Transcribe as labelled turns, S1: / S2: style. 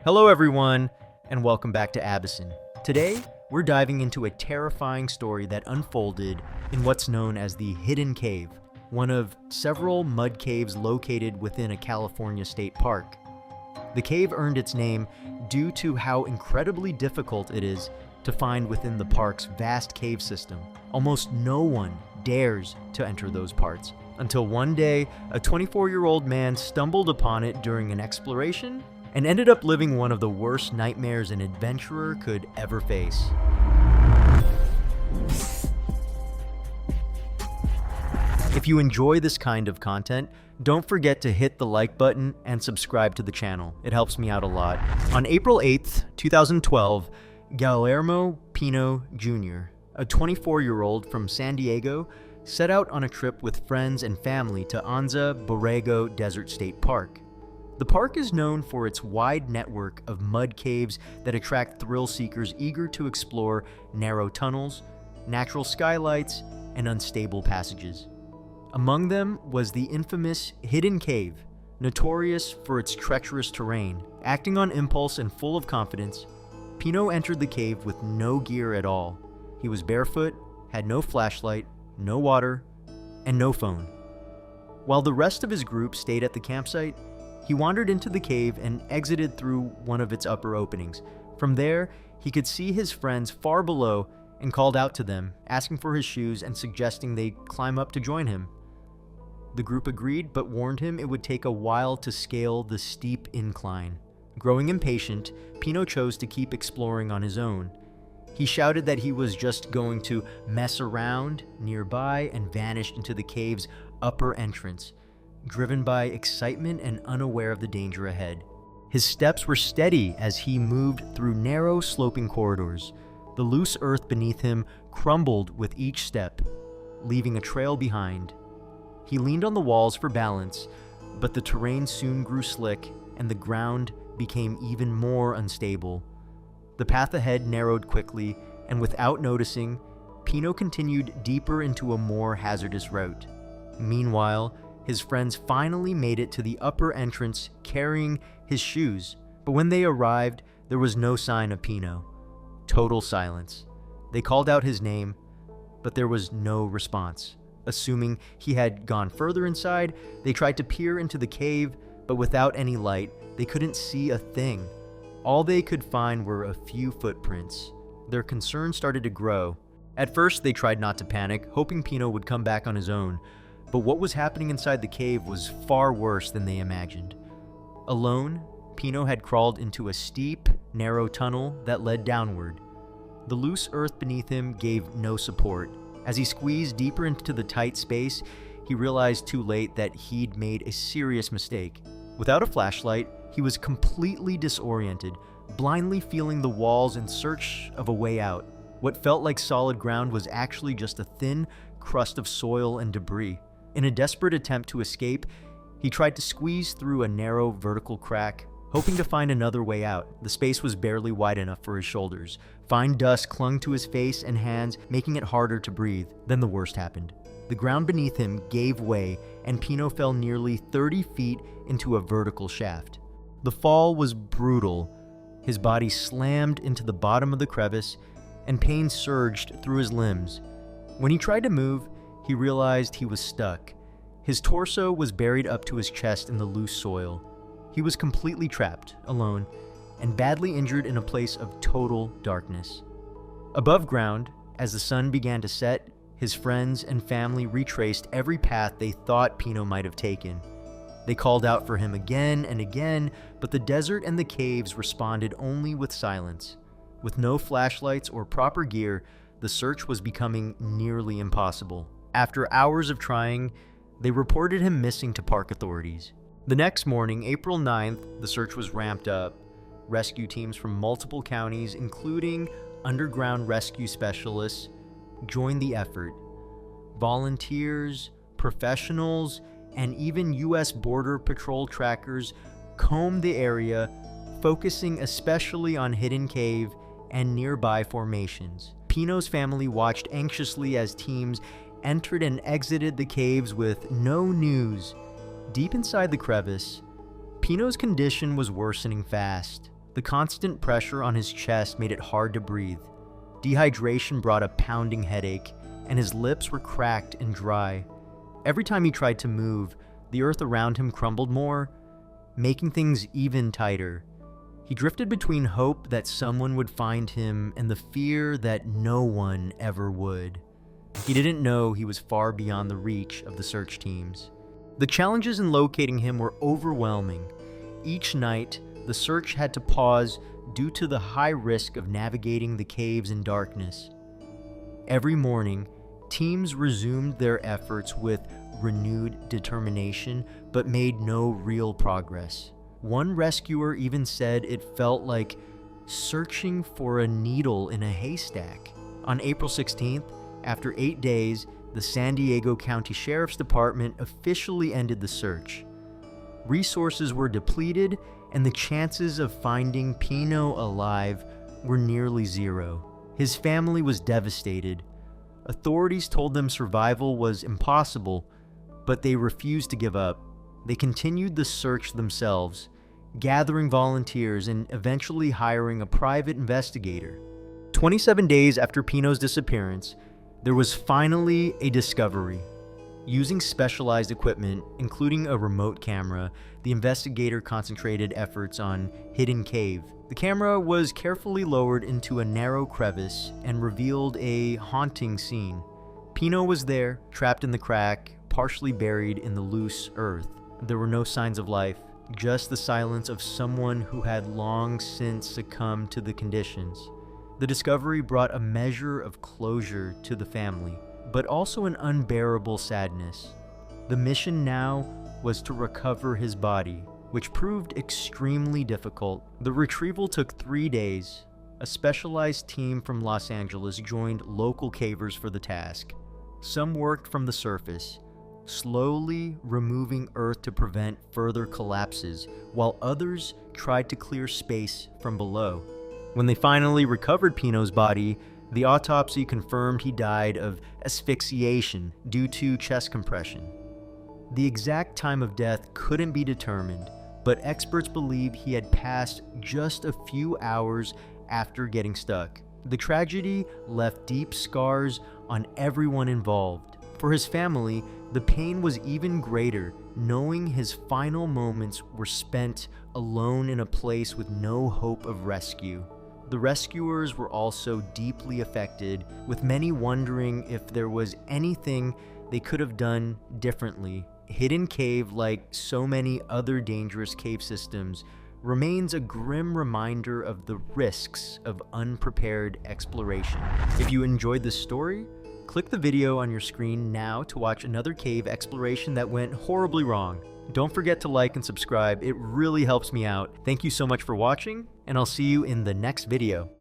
S1: Hello everyone, and welcome back to Abyssin. Today, we're diving into a terrifying story that unfolded in what's known as the Hidden Cave, one of several mud caves located within a California state park. The cave earned its name due to how incredibly difficult it is to find within the park's vast cave system. Almost no one dares to enter those parts, until one day, a 24-year-old man stumbled upon it during an exploration and ended up living one of the worst nightmares an adventurer could ever face. If you enjoy this kind of content, don't forget to hit the like button and subscribe to the channel. It helps me out a lot. On April 8th, 2012, Guillermo Pino Jr., a 24-year-old from San Diego, set out on a trip with friends and family to Anza-Borrego Desert State Park. The park is known for its wide network of mud caves that attract thrill seekers eager to explore narrow tunnels, natural skylights, and unstable passages. Among them was the infamous Hidden Cave, notorious for its treacherous terrain. Acting on impulse and full of confidence, Pino entered the cave with no gear at all. He was barefoot, had no flashlight, no water, and no phone. While the rest of his group stayed at the campsite, he wandered into the cave and exited through one of its upper openings. From there, he could see his friends far below and called out to them, asking for his shoes and suggesting they climb up to join him. The group agreed, but warned him it would take a while to scale the steep incline. Growing impatient, Pino chose to keep exploring on his own. He shouted that he was just going to mess around nearby and vanished into the cave's upper entrance, driven by excitement and unaware of the danger ahead. His steps were steady as he moved through narrow, sloping corridors. The loose earth beneath him crumbled with each step, leaving a trail behind. He leaned on the walls for balance, but the terrain soon grew slick and the ground became even more unstable. The path ahead narrowed quickly, and without noticing, Pino continued deeper into a more hazardous route. Meanwhile, his friends finally made it to the upper entrance carrying his shoes, but when they arrived, there was no sign of Pino. Total silence. They called out his name, but there was no response. Assuming he had gone further inside, they tried to peer into the cave, but without any light, they couldn't see a thing. All they could find were a few footprints. Their concern started to grow. At first, they tried not to panic, hoping Pino would come back on his own. But what was happening inside the cave was far worse than they imagined. Alone, Pino had crawled into a steep, narrow tunnel that led downward. The loose earth beneath him gave no support. As he squeezed deeper into the tight space, he realized too late that he'd made a serious mistake. Without a flashlight, he was completely disoriented, blindly feeling the walls in search of a way out. What felt like solid ground was actually just a thin crust of soil and debris. In a desperate attempt to escape, he tried to squeeze through a narrow vertical crack, hoping to find another way out. The space was barely wide enough for his shoulders. Fine dust clung to his face and hands, making it harder to breathe. Then the worst happened. The ground beneath him gave way, and Pino fell nearly 30 feet into a vertical shaft. The fall was brutal. His body slammed into the bottom of the crevice, and pain surged through his limbs. When he tried to move, he realized he was stuck. His torso was buried up to his chest in the loose soil. He was completely trapped, alone, and badly injured in a place of total darkness. Above ground, as the sun began to set, his friends and family retraced every path they thought Pino might have taken. They called out for him again and again, but the desert and the caves responded only with silence. With no flashlights or proper gear, the search was becoming nearly impossible. After hours of trying, they reported him missing to park authorities. The next morning, April 9th, the search was ramped up. Rescue teams from multiple counties, including underground rescue specialists, joined the effort. Volunteers, professionals, and even U.S. Border Patrol trackers combed the area, focusing especially on Hidden Cave and nearby formations. Pino's family watched anxiously as teams entered and exited the caves with no news. Deep inside the crevice, Pino's condition was worsening fast. The constant pressure on his chest made it hard to breathe. Dehydration brought a pounding headache, and his lips were cracked and dry. Every time he tried to move, the earth around him crumbled more, making things even tighter. He drifted between hope that someone would find him and the fear that no one ever would. He didn't know he was far beyond the reach of the search teams. The challenges in locating him were overwhelming. Each night, the search had to pause due to the high risk of navigating the caves in darkness. Every morning, teams resumed their efforts with renewed determination, but made no real progress. One rescuer even said it felt like searching for a needle in a haystack. On April 16th, after 8 days, the San Diego County Sheriff's Department officially ended the search. Resources were depleted, and the chances of finding Pino alive were nearly zero. His family was devastated. Authorities told them survival was impossible, but they refused to give up. They continued the search themselves, gathering volunteers and eventually hiring a private investigator. 27 days after Pino's disappearance, there was finally a discovery. Using specialized equipment, including a remote camera, the investigator concentrated efforts on Hidden Cave. The camera was carefully lowered into a narrow crevice and revealed a haunting scene. Pino was there, trapped in the crack, partially buried in the loose earth. There were no signs of life, just the silence of someone who had long since succumbed to the conditions. The discovery brought a measure of closure to the family, but also an unbearable sadness. The mission now was to recover his body, which proved extremely difficult. The retrieval took 3 days. A specialized team from Los Angeles joined local cavers for the task. Some worked from the surface, slowly removing earth to prevent further collapses, while others tried to clear space from below. When they finally recovered Pino's body, the autopsy confirmed he died of asphyxiation due to chest compression. The exact time of death couldn't be determined, but experts believe he had passed just a few hours after getting stuck. The tragedy left deep scars on everyone involved. For his family, the pain was even greater, knowing his final moments were spent alone in a place with no hope of rescue. The rescuers were also deeply affected, with many wondering if there was anything they could have done differently. Hidden Cave, like so many other dangerous cave systems, remains a grim reminder of the risks of unprepared exploration. If you enjoyed this story, click the video on your screen now to watch another cave exploration that went horribly wrong. Don't forget to like and subscribe, it really helps me out. Thank you so much for watching, and I'll see you in the next video.